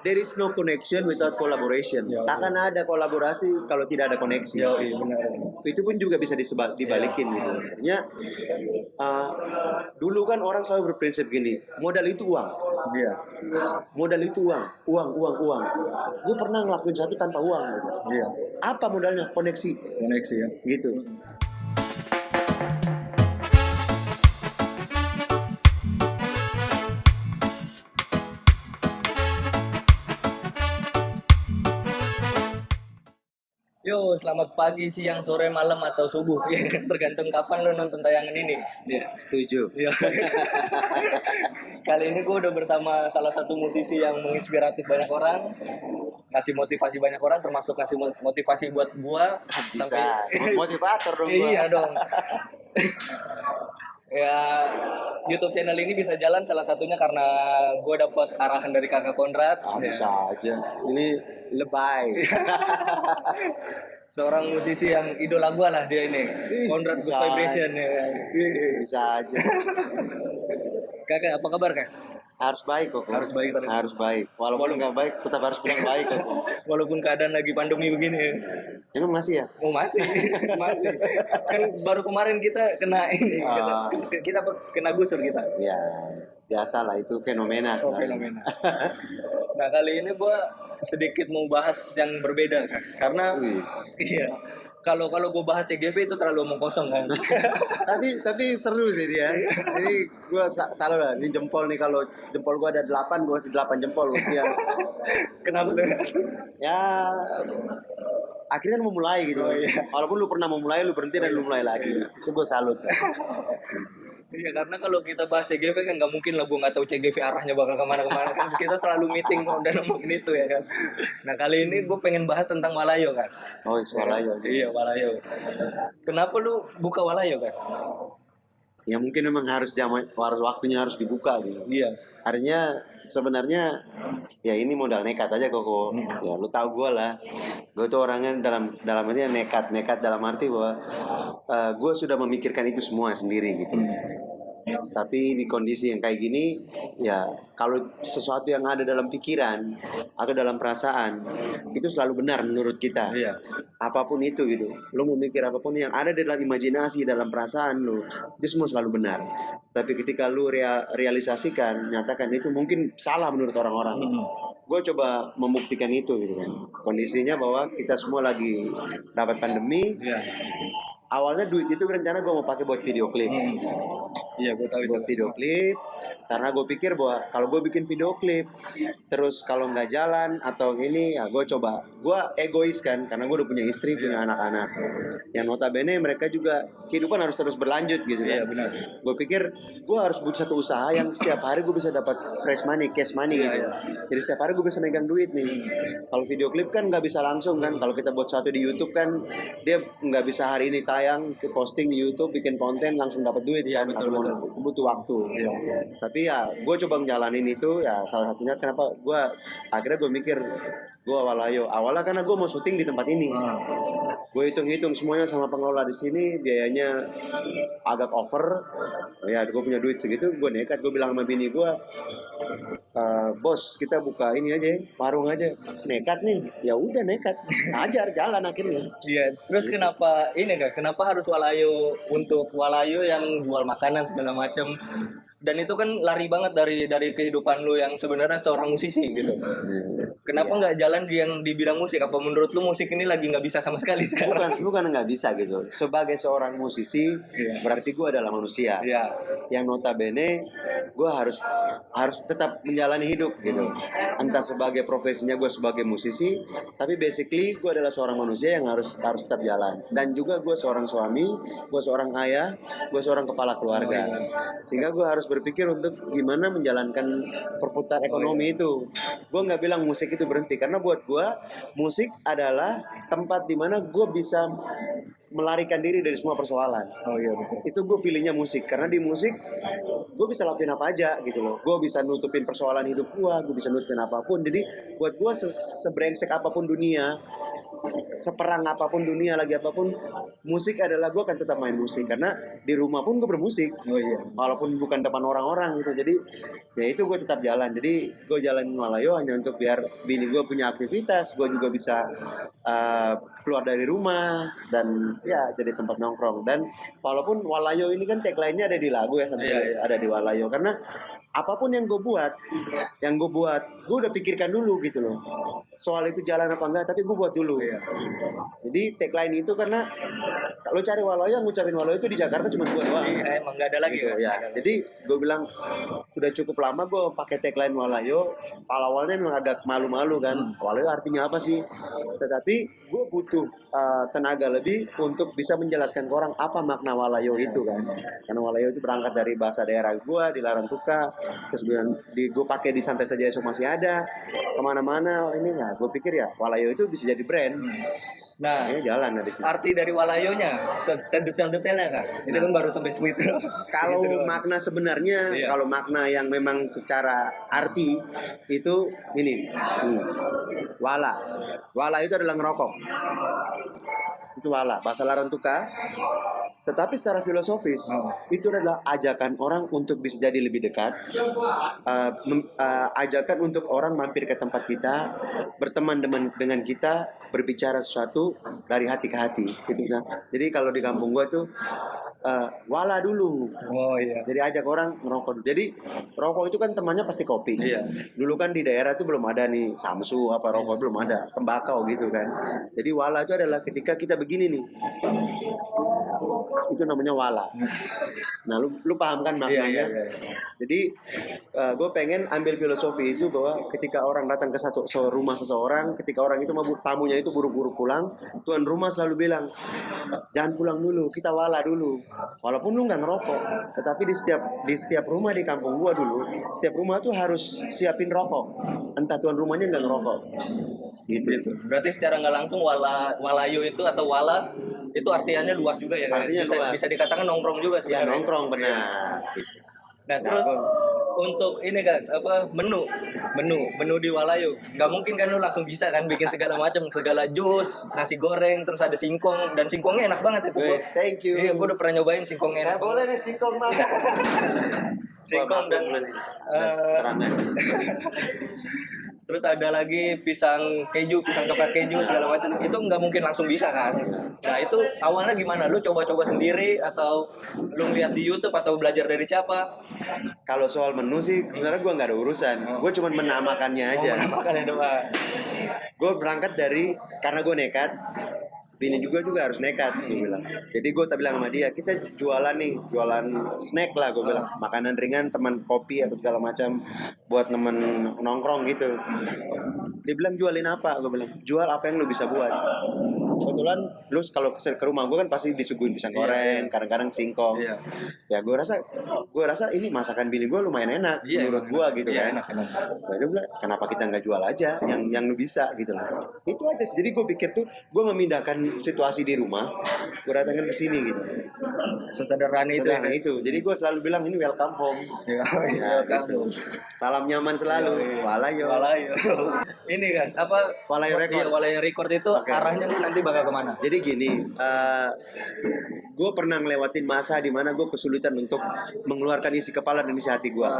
There is no connection without collaboration. Ya, Takkan ada kolaborasi kalau tidak ada koneksi. Ya, iya benar. Itu pun juga bisa dibalikin gitu. Artinya dulu kan orang selalu berprinsip gini, modal itu uang. Iya. Modal itu uang. Gue pernah ngelakuin satu tanpa uang gitu. Iya. Apa modalnya? Koneksi. Koneksi ya. Gitu. Yo, selamat pagi, siang, sore, malam, atau subuh. Ya, tergantung kapan lo nonton tayangan ini. Ya, setuju. Ya. Kali ini gue udah bersama salah satu musisi yang menginspiratif banyak orang, ngasih motivasi banyak orang, termasuk kasih motivasi buat gue. Bisa. Motivator dong gua. Iya dong. Ya, YouTube channel ini bisa jalan salah satunya karena gue dapat arahan dari kakak Konrad. Bisa aja. Ini lebay. Seorang musisi yang idola gue lah dia ini. Konrad Good bisa. Vibration ya. Bisa aja. Kakak, apa kabar kak? Harus baik kok. Harus baik tadi. Harus baik. Walaupun nggak baik, tetap harus bilang baik kok. Walaupun keadaan lagi pandemi begini. Emang masih ya? Oh masih, masih. Kan baru kemarin kita kena ini, kita kena gusur kita. Ya, biasa lah itu fenomena. Oh, fenomena. Nah kali ini gua sedikit mau bahas yang berbeda kak, karena iya. Kalau gue bahas CGV itu terlalu omong kosong kan. tapi seru sih dia. Jadi gue salah lah. Ini jempol nih, kalau jempol gue ada 8, gue kasih 8 jempol. Ya. Kenapa tuh? Ya akhirnya mau mulai gitu. Oh, iya. Walaupun lu pernah memulai, lu berhenti dan lu mulai lagi. Itu gue salut. Iya, karena kalau kita bahas CGV kan nggak mungkin lah gue nggak tahu CGV arahnya bakal kemana-kemana kan. Kita selalu meeting dan ngomongin itu ya kan. Nah kali ini gue pengen bahas tentang Walayo kan. Oh, Walayo. Iya, Walayo. Kenapa lu buka Walayo kan? Ya mungkin memang harus waktunya harus dibuka gitu. Iya. Artinya sebenarnya ya ini modal nekat aja kok. Ya lu tahu gue lah. Gue tuh orangnya dalam ini nekat dalam arti bahwa gue sudah memikirkan itu semua sendiri gitu. Tapi di kondisi yang kayak gini, ya kalau sesuatu yang ada dalam pikiran atau dalam perasaan itu selalu benar menurut kita. Iya. Apapun itu gitu, lu mau mikir apapun yang ada dalam imajinasi, dalam perasaan lu, itu semua selalu benar. Tapi ketika lu realisasikan, nyatakan itu mungkin salah menurut orang-orang. Gue coba membuktikan itu gitu kan. Kondisinya bahwa kita semua lagi dapat pandemi. Iya. Awalnya duit itu rencana gue mau pakai buat video klip. Iya, gue tahu Buat itu. video klip, karena gue pikir bahwa kalau gue bikin video klip, terus kalau nggak jalan atau ini, ya gue coba. Gue egois kan, karena gue udah punya istri, punya anak-anak. Yang notabene mereka juga kehidupan harus terus berlanjut gitu kan. Iya, benar. Gue pikir gue harus buat satu usaha yang setiap hari gue bisa dapat fresh money, cash money gitu. Jadi setiap hari gue bisa megang duit nih. Kalau video klip kan nggak bisa langsung kan. Kalau kita buat satu di YouTube kan, dia nggak bisa hari ini tayang, posting di YouTube, bikin konten langsung dapat duit. Iya, betul. Butuh waktu. Iya. Tapi ya gue coba ngejalanin itu, ya salah satunya kenapa akhirnya gue mikir gue Walayo. Awalnya karena gue mau syuting di tempat ini. Gue hitung-hitung semuanya sama pengelola di sini, biayanya agak over. Ya gue punya duit segitu, gue nekat. Gue bilang sama bini gue, bos kita buka ini aja, warung aja. Nekat nih, ya udah nekat. Ajar jalan akhirnya. Iya. Terus kenapa ini kak? Kenapa harus Walayo untuk Walayo yang jual makanan segala macam? Dan itu kan lari banget dari kehidupan lu yang sebenarnya seorang musisi gitu. Kenapa nggak jalan yang di bidang musik? Apa menurut lu musik ini lagi nggak bisa sama sekali sekarang? Bukan nggak bisa gitu. Sebagai seorang musisi, berarti gue adalah manusia. Iya. Yang notabene gue harus tetap menjalani hidup gitu. Entah sebagai profesinya gue sebagai musisi, tapi basically gue adalah seorang manusia yang harus tetap jalan. Dan juga gue seorang suami, gue seorang ayah, gue seorang kepala keluarga. Sehingga gue harus berpikir untuk gimana menjalankan perputaran ekonomi itu. Gue nggak bilang musik itu berhenti, karena buat gue musik adalah tempat dimana gue bisa melarikan diri dari semua persoalan. Oh iya betul. Itu gue pilihnya musik, karena di musik gue bisa lakuin apa aja gitu loh. Gue bisa nutupin persoalan hidup gue bisa nutupin apapun. Jadi buat gue sebrengsek apapun dunia, seperang apapun dunia lagi apapun, musik adalah gue akan tetap main musik karena di rumah pun gue bermusik. Oh iya. Walaupun bukan depan orang-orang gitu. Jadi ya itu gue tetap jalan. Jadi gue jalanin Walayo hanya untuk biar bini gue punya aktivitas, gue juga bisa keluar dari rumah dan ya jadi tempat nongkrong. Dan walaupun Walayo ini kan tagline-nya ada di lagu ya sampai ada di Walayo karena apapun yang gue buat, gue udah pikirkan dulu gitu loh. Soal itu jalan apa enggak, tapi gue buat dulu. Jadi tagline itu karena lo cari Walayo, yang ngucapin Walayo itu di Jakarta cuma gue doang. Emang gak ada lagi Gitu, kan? ya. Jadi gue bilang udah cukup lama gue pakai tagline Walayo. Awalnya memang agak malu-malu kan. Walayo artinya apa sih? Tetapi gue butuh tenaga lebih untuk bisa menjelaskan ke orang apa makna Walayo itu kan. Karena Walayo itu berangkat dari bahasa daerah gue di Larantuka. Terus gue pakai di Santai Saja Esok masih ada. Kemana-mana ini nggak. Gue pikir ya Walayo itu bisa jadi brand. Nah, Kayaknya jalan dari sini. arti dari Walayonya, sedetail-detailnya kan? Ini kan baru sampai segitu. Kalau Gitu doang. makna sebenarnya, Iya. kalau makna yang memang secara arti itu ini, wala. Wala itu adalah ngerokok. Itu wala, bahasa Larantuka. Tetapi secara filosofis itu adalah ajakan orang untuk bisa jadi lebih dekat, ajakan untuk orang mampir ke tempat kita, berteman dengan kita, berbicara sesuatu dari hati ke hati, gitu kan. Jadi kalau di kampung gua tuh wala dulu. Oh iya. Jadi ajak orang ngerokok dulu. Jadi rokok itu kan temannya pasti kopi. Iya. Dulu kan di daerah itu belum ada nih Samsu apa rokok belum ada, tembakau gitu kan. Jadi wala itu adalah ketika kita begini nih. Itu namanya wala. Nah, lu paham kan maknanya? Iya. Jadi gue pengen ambil filosofi itu bahwa ketika orang datang ke satu rumah seseorang, ketika orang itu tamunya itu buru-buru pulang, tuan rumah selalu bilang, jangan pulang dulu, kita wala dulu. Walaupun lu nggak ngerokok, tetapi di setiap rumah di kampung gua dulu, setiap rumah tuh harus siapin rokok. Entah tuan rumahnya nggak ngerokok. Gitu. Berarti secara nggak langsung Walayo itu atau wala itu artiannya luas juga ya kan? Artinya luas. Bisa dikatakan nongkrong juga Ya sebenarnya. nongkrong benar. Gitu. Nah terus untuk ini guys menu di Walayo nggak mungkin kan lu langsung bisa kan bikin segala macam, segala jus, nasi goreng, terus ada singkong, dan singkongnya enak banget itu. Guys, thank you. Iya, gue udah pernah nyobain singkongnya enak. Boleh nih singkong mah. Singkong dan serangan. terus ada lagi pisang keprak keju segala macam, itu nggak mungkin langsung bisa kan. Nah itu awalnya gimana, lu coba-coba sendiri atau lu lihat di YouTube atau belajar dari siapa? Kalau soal menu sih sebenarnya gue nggak ada urusan. Gue cuma menamakannya aja. Makannya doang. Gue berangkat karena gue nekat. Bini juga harus nekat, gue bilang. Jadi gue tak bilang sama dia, kita jualan snack lah, gue bilang, makanan ringan, teman kopi atau segala macam, buat temen nongkrong gitu. Dia bilang jualin apa? Gue bilang jual apa yang lu bisa buat. Kebetulan lu kalau ke rumah gue kan pasti disuguhin pisang goreng, kadang-kadang singkong. Iya. Ya gue rasa ini masakan bini gue lumayan enak menurut gue gitu kan. Enak. Nah, dia bilang kenapa kita nggak jual aja yang lu bisa gitu lah. Itu aja sih. Jadi gue pikir tuh gue memindahkan situasi di rumah, gue datangkan ke sini gitu. Sesederhana itu. Itu. Jadi gue selalu bilang ini welcome home. Ya, Nah, gitu. Salam nyaman selalu. Walayo. Ini guys, Walayo Records. Iya, Walayo Record itu arahnya nanti bakal kemana? Jadi gini, gue pernah ngelewatin masa di mana gue kesulitan untuk mengeluarkan isi kepala dan isi hati gue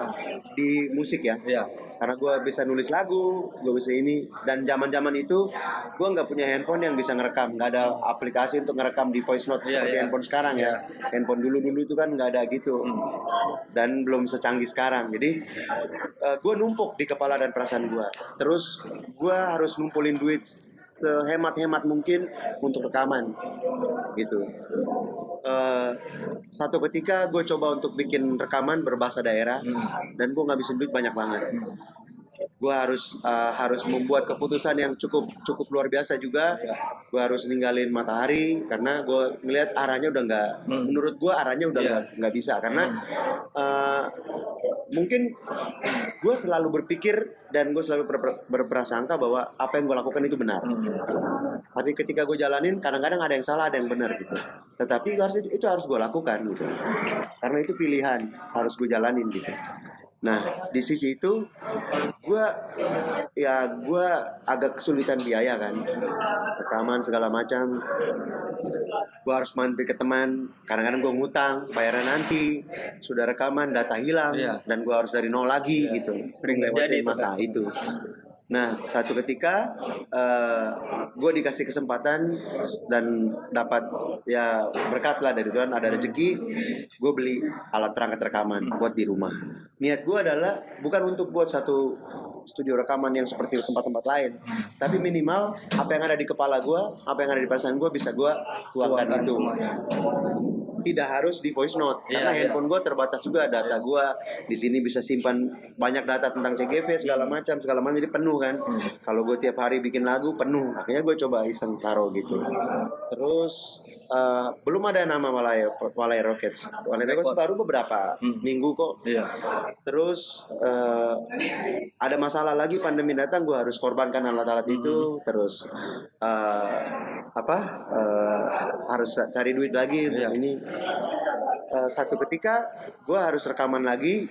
di musik ya. Iya. Karena gue bisa nulis lagu, gue bisa ini, dan zaman itu gue nggak punya handphone yang bisa ngerekam, nggak ada aplikasi untuk ngerekam di voice note seperti handphone sekarang ya. Handphone dulu itu kan nggak ada gitu, dan belum secanggih sekarang. Jadi gue numpuk di kepala dan perasaan gue. Terus gue harus ngumpulin duit sehemat mungkin untuk rekaman, gitu. Satu ketika gue coba untuk bikin rekaman berbahasa daerah, dan gue ngabisin duit banyak banget. Gue harus membuat keputusan yang cukup luar biasa juga. Gue harus ninggalin Matahari karena gue ngelihat arahnya udah nggak, menurut gue arahnya udah nggak bisa karena mungkin gue selalu berpikir dan gue selalu berprasangka bahwa apa yang gue lakukan itu benar. Tapi ketika gue jalanin kadang-kadang ada yang salah, ada yang benar gitu. Tetapi itu harus gue lakukan gitu. Karena itu pilihan, harus gue jalanin gitu. Nah, di sisi itu gue agak kesulitan biaya kan. rekaman segala macam. Gue harus mampir ke teman, kadang-kadang gue ngutang bayaran nanti, sudah rekaman data hilang, dan gue harus dari nol lagi gitu. Sering lewatin masa itu. Nah, satu ketika gue dikasih kesempatan dan dapat ya berkat lah dari Tuhan, ada rezeki, gue beli alat perangkat rekaman buat di rumah. Niat gue adalah bukan untuk buat satu studio rekaman yang seperti tempat-tempat lain, tapi minimal apa yang ada di kepala gue, apa yang ada di perasaan gue bisa gue tuangkan itu. Tidak harus di voice note karena handphone gue terbatas juga, data gue di sini bisa simpan banyak data tentang CGV segala macam jadi penuh kan. Kalau gue tiap hari bikin lagu penuh, akhirnya gue coba iseng taruh gitu. Terus belum ada nama Walai Rockets baru beberapa minggu kok. Terus ada masalah lagi, pandemi datang, gue harus korbankan alat-alat itu. Terus harus cari duit lagi untuk ini. Satu ketika gue harus rekaman lagi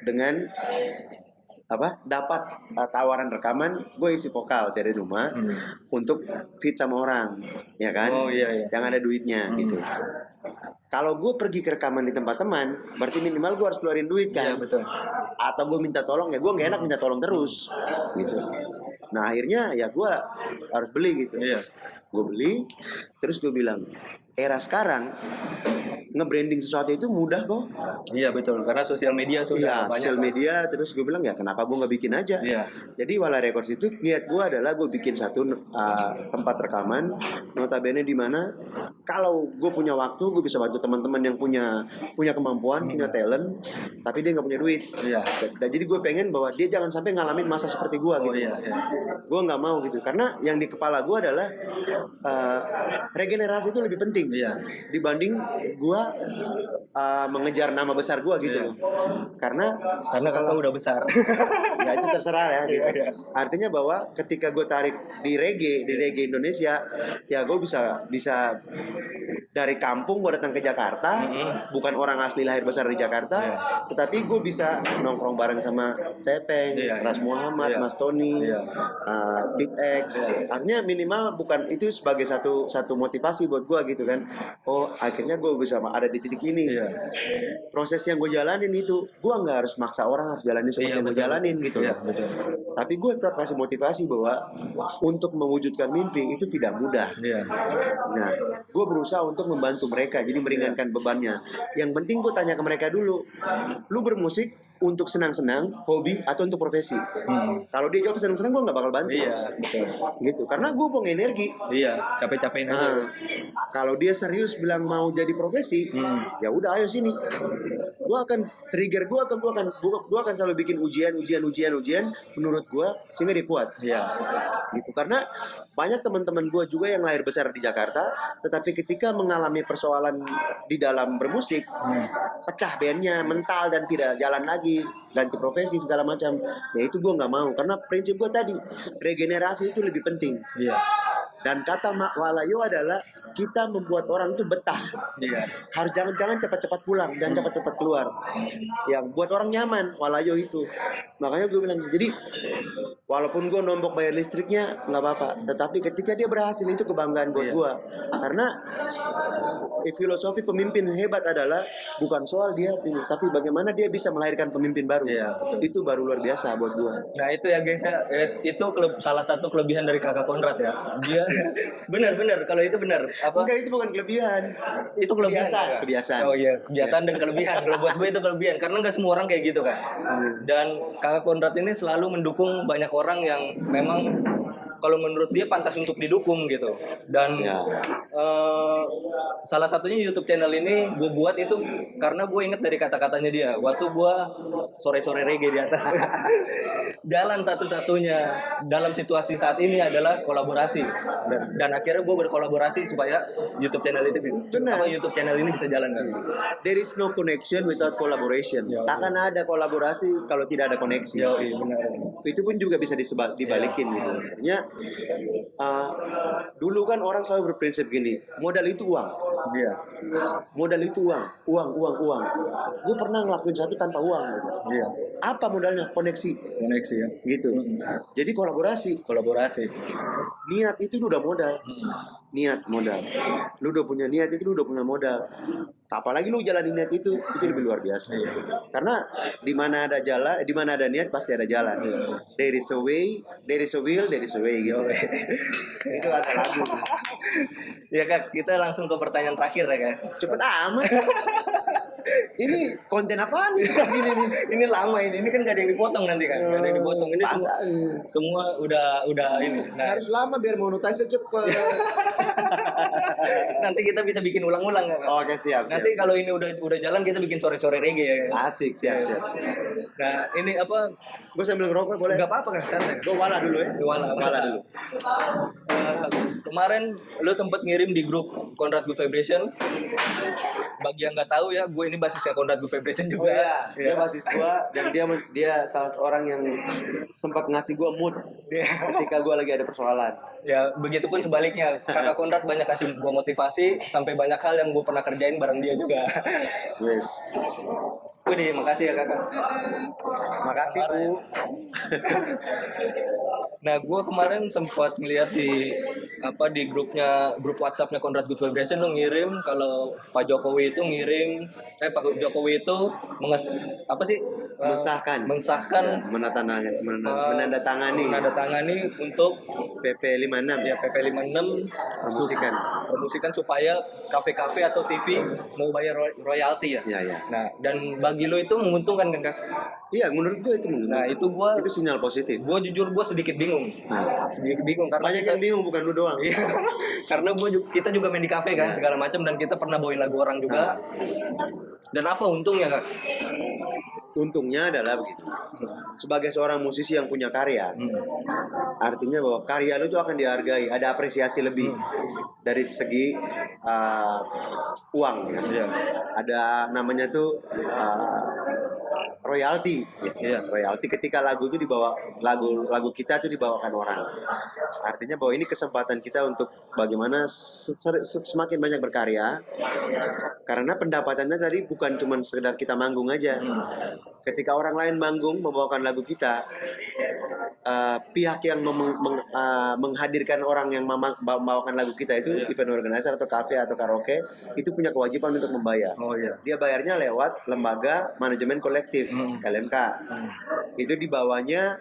dengan dapat tawaran rekaman, gue isi vokal dari rumah untuk feat sama orang, ya kan? Yang ada duitnya gitu. Kalau gue pergi ke rekaman di tempat teman, berarti minimal gue harus keluarin duit kan? Betul. Atau gue minta tolong, ya gue nggak enak minta tolong terus gitu. Nah akhirnya ya gue harus beli gitu. Gue beli, terus gue bilang, era sekarang nge-branding sesuatu itu mudah kok. Iya betul, karena sosial media sudah banyak. Sosial media, terus gue bilang ya kenapa gue nggak bikin aja. Jadi Walai Records itu niat gue adalah gue bikin satu tempat rekaman, notabene di mana kalau gue punya waktu gue bisa bantu teman-teman yang punya kemampuan, punya talent, tapi dia nggak punya duit. Dan jadi gue pengen bahwa dia jangan sampai ngalamin masa seperti gue gitu. Gue nggak mau gitu, karena yang di kepala gue adalah regenerasi itu lebih penting dibanding gue mengejar nama besar gue gitu loh. Karena kakak udah besar. Ya itu terserah ya gitu. Artinya bahwa ketika gue tarik di reggae Indonesia, ya gue bisa dari kampung gue datang ke Jakarta, bukan orang asli lahir besar di Jakarta, tetapi gue bisa nongkrong bareng sama Cepeng, Ras Muhammad, Mas Tony, Deep X. Artinya minimal bukan itu sebagai satu motivasi buat gue gitu kan. Oh akhirnya gue bisa ada di titik ini. Proses yang gue jalanin itu, gue nggak harus maksa orang harus jalanin seperti yang gue jalanin gitu. Tapi gue tetap kasih motivasi bahwa untuk mewujudkan mimpi itu tidak mudah. Nah, gue berusaha untuk membantu mereka, jadi meringankan bebannya. Yang penting gue tanya ke mereka dulu, lu bermusik untuk senang-senang, hobi, atau untuk profesi? Kalau dia jawab senang-senang, gue nggak bakal bantu. Gitu, karena gue buang energi. Capek-capekin aja. Kalau dia serius bilang mau jadi profesi, ya udah ayo sini. Gue akan trigger, gue akan selalu bikin ujian menurut gue sehingga dia kuat. Gitu, karena banyak teman-teman gue juga yang lahir besar di Jakarta, tetapi ketika mengalami persoalan di dalam bermusik, pecah bandnya, mental dan tidak jalan lagi, ganti profesi segala macam. Ya itu gue nggak mau, karena prinsip gue tadi regenerasi itu lebih penting. Dan kata Mak Walayo adalah kita membuat orang tuh betah. Harus jangan cepat-cepat pulang, jangan cepat-cepat keluar. Yang buat orang nyaman, Walayo itu. Makanya gue bilang, jadi walaupun gue nombok bayar listriknya nggak apa-apa, tetapi ketika dia berhasil itu kebanggaan buat gue. Karena filosofi pemimpin hebat adalah bukan soal dia pilih, tapi bagaimana dia bisa melahirkan pemimpin baru. Itu baru luar biasa buat gue. Nah itu ya guys ya, itu salah satu kelebihan dari kakak Konrad ya. Dia benar kalau itu benar. Enggak, itu bukan kelebihan. Itu kelebihan. Kebiasaan. Oh iya, kebiasaan dan kelebihan. Kalau buat gue itu kelebihan, karena nggak semua orang kayak gitu kan. Dan kakak Konrad ini selalu mendukung banyak orang yang memang kalau menurut dia pantas untuk didukung gitu. Dan salah satunya YouTube channel ini gue buat itu karena gue inget dari kata-katanya dia waktu gue sore-sore reggae di atas. Jalan satu-satunya dalam situasi saat ini adalah kolaborasi. Dan akhirnya gue berkolaborasi supaya YouTube channel ini bisa jalan kan. There is no connection without collaboration. Takkan ada kolaborasi kalau tidak ada koneksi. Benar. Itu pun juga bisa dibalikin gitu. Artinya dulu kan orang selalu berprinsip gini, modal itu uang. Modal itu uang. Gue pernah ngelakuin satu tanpa uang gitu. Apa modalnya? Koneksi. Koneksi ya. Gitu. Jadi kolaborasi. Niat itu udah modal. Niat modal. Lu udah punya niat itu, lu udah punya modal. Apalagi lu jalanin niat itu lebih luar biasa. Karena di mana ada jalan, di mana ada niat pasti ada jalan. There is a way, there is a will, there is a way gitu. Itu ada lagu. Ya Kak, kita langsung ke pertanyaan terakhir ya Kak. Cepet amat. Ini konten apaan nih? Ini lama ini kan gak ada yang dipotong nanti kan, gak ada yang dipotong ini semua udah ini. Nah, harus lama biar monetize cepet. Nanti kita bisa bikin ulang-ulang kan? Oke siap. Nanti kalau ini udah jalan kita bikin sore-sore reggae ya. Asik siap. Nah ini apa? Gue sambil ngerokok boleh? Gak apa-apa kan santai. Gue wala dulu ya. Wala dulu. Kemarin lo sempet ngirim di grup Conrad Good Vibration. Bagi yang nggak tahu ya, gue ini basisnya Conrad Good Vibration juga. Oh iya, dia basis gue dan dia salah satu orang yang sempat ngasih gue mood ketika gue lagi ada persoalan. Ya, begitupun sebaliknya. Kakak Conrad banyak kasih gue motivasi sampai banyak hal yang gue pernah kerjain bareng dia juga. Yes. Wih, makasih ya kakak. Makasih Bu. Nah, gue kemarin sempat ngeliat di grup WhatsApp-nya Conrad Good Vibration lo ngirim kalau Pak Jokowi itu Pak Jokowi itu mensahkan menandatangani untuk PP 56 ya PP 56 promosikan supaya kafe-kafe atau TV mau bayar royalti ya. Iya. Nah, dan bagi lo itu menguntungkan kan Kak? Iya, menurut gue itu menguntungkan. Nah, itu sinyal positif. Gue jujur sedikit bingung. Karena banyak yang bingung, bukan lu doang. Iya. Karena kita juga main di kafe kan segala macam dan kita pernah bawain lagu orang juga. Dan apa untungnya Kak? Untungnya adalah begitu. Sebagai seorang musisi yang punya karya, artinya bahwa karya lu itu akan dihargai, ada apresiasi lebih dari segi uang ya. Yeah. Ada namanya tuh royalti. Yeah. Royalti ketika lagu itu dibawa lagu kita itu dibawakan orang. Artinya bahwa ini kesempatan kita untuk bagaimana semakin banyak berkarya. Karena pendapatannya tadi bukan cuma sekedar kita manggung aja. Ketika orang lain manggung membawakan lagu kita, pihak yang menghadirkan orang yang membawakan lagu kita itu event organizer atau kafe atau karaoke itu punya kewajiban untuk membayar. Oh iya. Dia bayarnya lewat lembaga manajemen kolektif LMK. Itu di bawahnya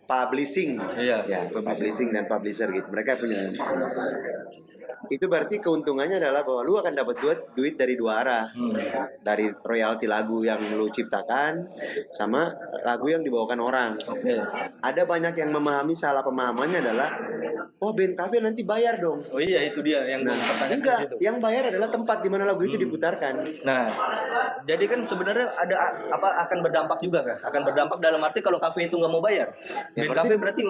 publishing. Iya. Ya, publishing dan publisher gitu. Mereka punya. Itu berarti keuntungannya adalah bahwa lu akan dapat duit dari dua arah. Dari royalti lagu yang lu ciptakan sama lagu yang dibawakan orang. Okay. Ada banyak yang memahami, salah pemahamannya adalah band cafe nanti bayar dong. Oh iya, itu dia yang enggak, yang bayar adalah tempat di mana lagu itu diputarkan. Nah, jadi kan sebenarnya ada akan berdampak juga kan? Akan berdampak dalam arti kalau kafe itu nggak mau bayar. Band cafe berarti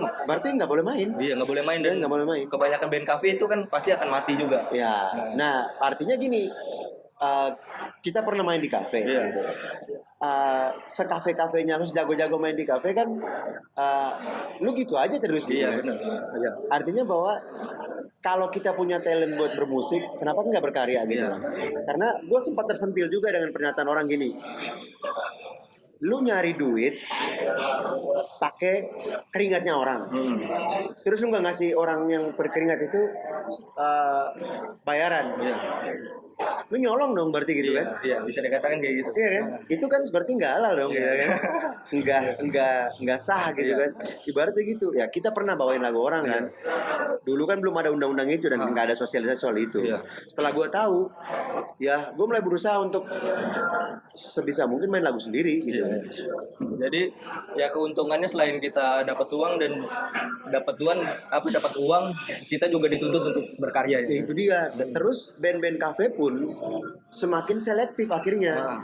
nggak boleh main. Iya, nggak boleh main dan nggak boleh main. Kebanyakan band cafe itu kan pasti akan mati juga. Ya. Nah artinya gini, kita pernah main di kafe. Iya. Gitu. Sekafe-kafenya harus jago-jago main di kafe kan, lu gitu aja terus gitu. Iya, benar. Iya. Artinya bahwa kalau kita punya talent buat bermusik, kenapa nggak berkarya gitu? Iya. Karena gue sempat tersentil juga dengan pernyataan orang gini. Lu nyari duit pakai keringatnya orang, terus lu nggak ngasih orang yang berkeringat itu bayaran. Lu nyolong dong berarti gitu kan? Iya, bisa dikatakan kayak gitu. Iya kan? Itu kan berarti nggak halal dong, ya kan? Nggak sah gitu kan? Ibaratnya gitu. Ya kita pernah bawain lagu orang kan. Dulu kan belum ada undang-undang itu dan nggak ada sosialisasi soal itu. Setelah gue tahu, ya gue mulai berusaha untuk sebisa mungkin main lagu sendiri gitu. Jadi ya keuntungannya selain kita dapat uang dan dapat uang, kita juga dituntut untuk berkarya. Ya, itu dia. Dan terus band-band kafe pun semakin selektif akhirnya.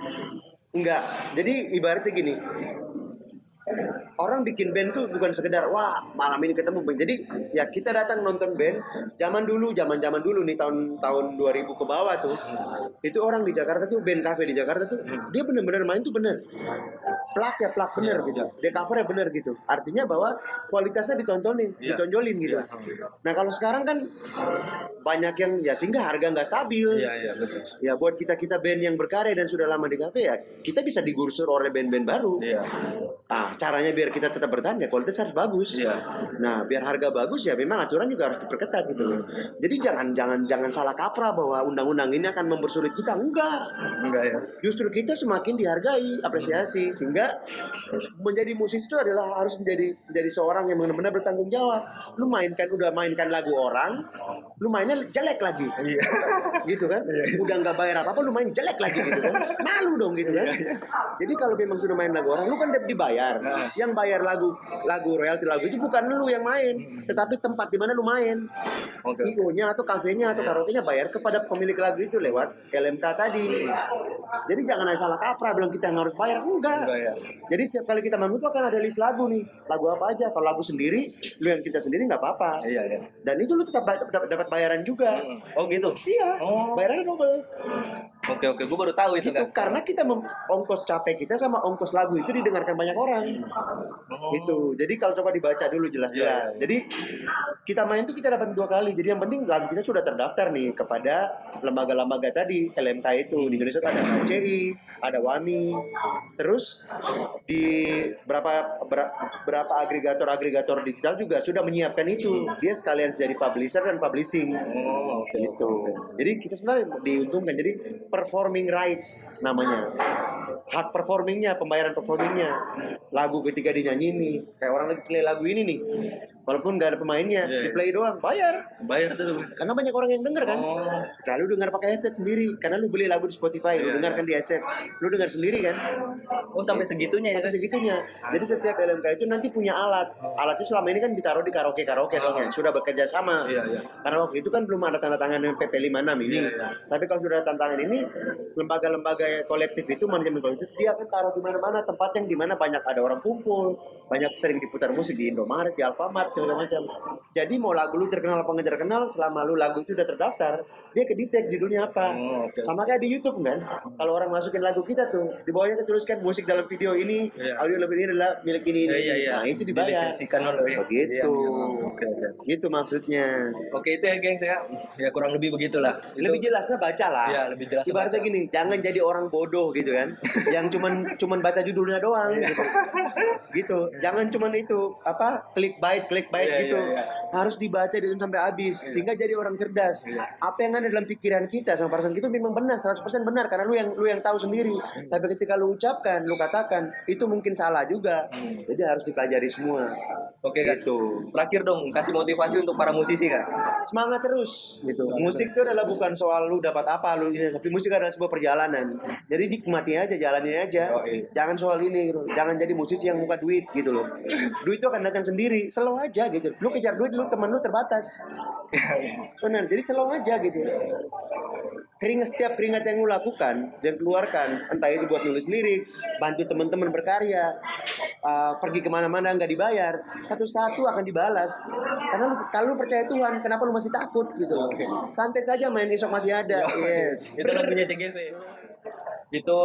Enggak. Jadi ibaratnya gini. orang bikin band tuh bukan sekedar wah malam ini ketemu band. Jadi ya kita datang nonton band zaman dulu nih tahun 2000 ke bawah tuh. Itu orang di Jakarta tuh band cafe di Jakarta tuh dia benar-benar main tuh bener. Plak bener gitu. Dia covernya bener gitu. Artinya bahwa kualitasnya ditonjolin gitu. Nah kalau sekarang kan banyak yang ya sehingga harga nggak stabil. Iya betul. Ya buat kita band yang berkarya dan sudah lama di kafe ya kita bisa digusur oleh band-band baru. Iya. Caranya biar kita tetap bertahan ya kualitas harus bagus. Iya. Nah biar harga bagus ya memang aturan juga harus diperketat gitu loh. Jadi jangan salah kaprah bahwa undang-undang ini akan mempersulit kita. Enggak ya. Justru kita semakin dihargai, apresiasi sehingga menjadi musisi itu adalah harus menjadi seorang yang benar-benar bertanggung jawab. Lu udah mainkan lagu orang, lu mainnya jelek lagi. Iya. Gitu kan? Udah nggak bayar apa-apa lu main jelek lagi gitu kan. Malu dong gitu kan. Jadi kalau memang sudah main lagu orang lu kan dibayar. Yang bayar lagu royalti lagu itu bukan lu yang main, tetapi tempat di mana lu main. IO-nya atau kafenya atau karaoke-nya bayar kepada pemilik lagu itu lewat LMK tadi. Jadi jangan ada salah kaprah bilang kita yang harus bayar. Enggak. Ya. Jadi setiap kali kita manggung itu akan ada list lagu nih. Lagu apa aja. Kalau lagu sendiri, lu yang cipta sendiri nggak apa-apa. Iya. Dan itu lu tetap dapat bayaran juga. Oh gitu. Iya. Bayarannya double. Oke, gue baru tahu itu kan. Karena kita ongkos capek kita sama ongkos lagu itu didengarkan banyak orang. Itu. Jadi kalau coba dibaca dulu jelas-jelas. Jadi kita main tuh kita dapat 2 kali. Jadi yang penting lagu kita sudah terdaftar nih kepada lembaga-lembaga tadi LMK itu. Di Indonesia ada KCI, ada WAMI. Terus di berapa agregator digital juga sudah menyiapkan itu. Dia sekalian jadi publisher dan publishing. Gitu. Jadi kita sebenarnya diuntungkan. Jadi performing rights namanya. Hak performingnya, pembayaran performingnya. Lagu ketika dinyanyi nih, kayak orang lagi play lagu ini nih, walaupun gak ada pemainnya, di play doang, bayar tuh. Karena banyak orang yang denger kan. Lalu dengar pakai headset sendiri, karena lu beli lagu di Spotify, lu dengarkan di headset, lu dengar sendiri kan. Sampai segitunya ya. Sampai segitunya. Jadi setiap LMK itu nanti punya alat. Alat itu selama ini kan ditaruh di karaoke dong ya. Sudah bekerja sama. Karena waktu itu kan belum ada tanda tangan PP 56 ini. Tapi kalau sudah ada tanda tangan ini, lembaga-lembaga kolektif itu, manajemen kolektif, dia akan taruh di mana-mana, tempat yang di mana banyak ada orang kumpul, banyak sering diputar musik di Indomaret, di Alfamart, segala macam. Jadi mau lagu lu terkenal apa nggak terkenal, selama lu lagu itu udah terdaftar, dia kedetek judulnya apa. Sama kayak di YouTube kan. Kalau orang masukin lagu kita tuh, di bawahnya ketuliskan musik dalam video ini, audio dalam video ini adalah milik ini. Nah, itu dibayar. Begitu. Gitu maksudnya. Oke, itu ya gengs ya. Ya kurang lebih begitulah. Lebih jelasnya baca lah. Ya, lebih jelas. Ibaratnya gini, jangan jadi orang bodoh gitu kan. Yang cuman baca judulnya doang gitu. Gitu. Jangan cuman itu clickbait gitu. Harus dibaca dari sampai habis sehingga jadi orang cerdas. Apa yang ada dalam pikiran kita sama perasaan kita memang benar, 100% benar karena lu yang tahu sendiri. Tapi ketika lu ucapkan, lu katakan, itu mungkin salah juga. Jadi harus dipelajari semua. Oke, gitu. Terakhir dong, kasih motivasi untuk para musisi kan. Semangat terus gitu. Musik itu adalah bukan soal lu dapat apa lu ini, tapi musik adalah sebuah perjalanan. Jadi nikmati aja, jalani aja. Jangan soal ini gitu. Jangan jadi musisi yang bukan duit gitu loh. Duit itu akan datang sendiri, slow aja gitu. Lu kejar duit, teman lu terbatas. Benar, jadi slow aja gitu. Setiap keringat yang lu lakukan dan keluarkan, entah itu buat nulis lirik, bantu teman-teman berkarya, pergi kemana-mana nggak dibayar, satu-satu akan dibalas. Karena kalau lu percaya Tuhan, kenapa lu masih takut gitu loh? Santai saja main, esok masih ada. Yes. Itu lagunya CGV. Itu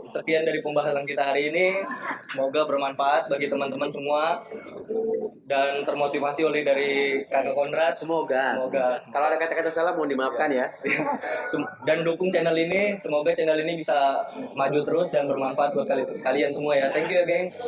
sekian dari pembahasan kita hari ini. Semoga bermanfaat bagi teman-teman semua dan termotivasi oleh dari Kakak Konrad. Semoga. Kalau ada kata-kata salah mohon dimaafkan ya. Dan dukung channel ini. Semoga channel ini bisa maju terus dan bermanfaat buat kalian semua ya. Thank you ya, gengs.